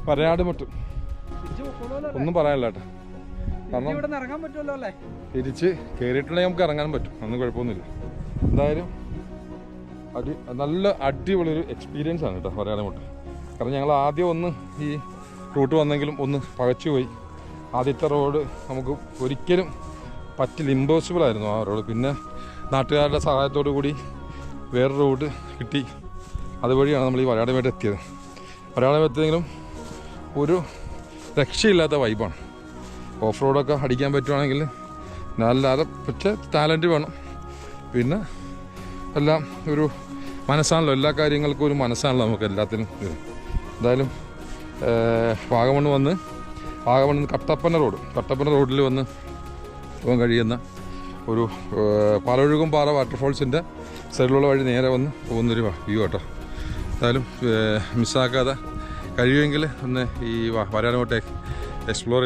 വരയാടുമുട്ട് ഒന്നും പറയാനില്ല കേട്ടോ. കാരണം തിരിച്ച് കയറിയിട്ടുണ്ടെങ്കിൽ നമുക്ക് ഇറങ്ങാനും പറ്റും, ഒന്നും കുഴപ്പമൊന്നുമില്ല. എന്തായാലും നല്ല അടിപൊളിയൊരു എക്സ്പീരിയൻസ് ആണ് കേട്ടോ വരയാടുമുട്ട്. കാരണം ഞങ്ങൾ ആദ്യം ഒന്ന് ഈ റൂട്ട് വന്നെങ്കിലും ഒന്ന് പകച്ചു പോയി. ആദ്യത്തെ റോഡ് നമുക്ക് ഒരിക്കലും പറ്റില്ല, ഇമ്പോസിബിൾ ആയിരുന്നു ആ റോഡ്. പിന്നെ നാട്ടുകാരുടെ സഹായത്തോടു കൂടി വേറെ റോഡ് കിട്ടി, അതുവഴിയാണ് നമ്മൾ ഈ വരയാടുമുട്ട് എത്തിയത്. വരയാടുമുട്ട് എത്തിയെങ്കിലും ഒരു രക്ഷയില്ലാത്ത വൈബാണ്. ഓഫ് റോഡൊക്കെ അടിക്കാൻ പറ്റുവാണെങ്കിൽ അല്ലാതെ പക്ഷേ ടാലൻറ്റ് വേണം. പിന്നെ എല്ലാം ഒരു മനസ്സാണല്ലോ, എല്ലാ കാര്യങ്ങൾക്കും ഒരു മനസ്സാണല്ലോ നമുക്ക് എല്ലാത്തിനും. എന്തായാലും വാഗമണ്ണ് കട്ടപ്പന റോഡിൽ വന്ന് പോകാൻ കഴിയുന്ന ഒരു പാലൊഴുകും പാറ വാട്ടർഫോൾസിൻ്റെ സൈഡിലുള്ള വഴി നേരെ വന്ന് പോകുന്നൊരു വ്യൂ കേട്ടോ. എന്തായാലും മിസ്സാക്കാതെ കഴിയുമെങ്കിൽ ഒന്ന് ഈ വരാനോട്ടെ എക്സ്പ്ലോർ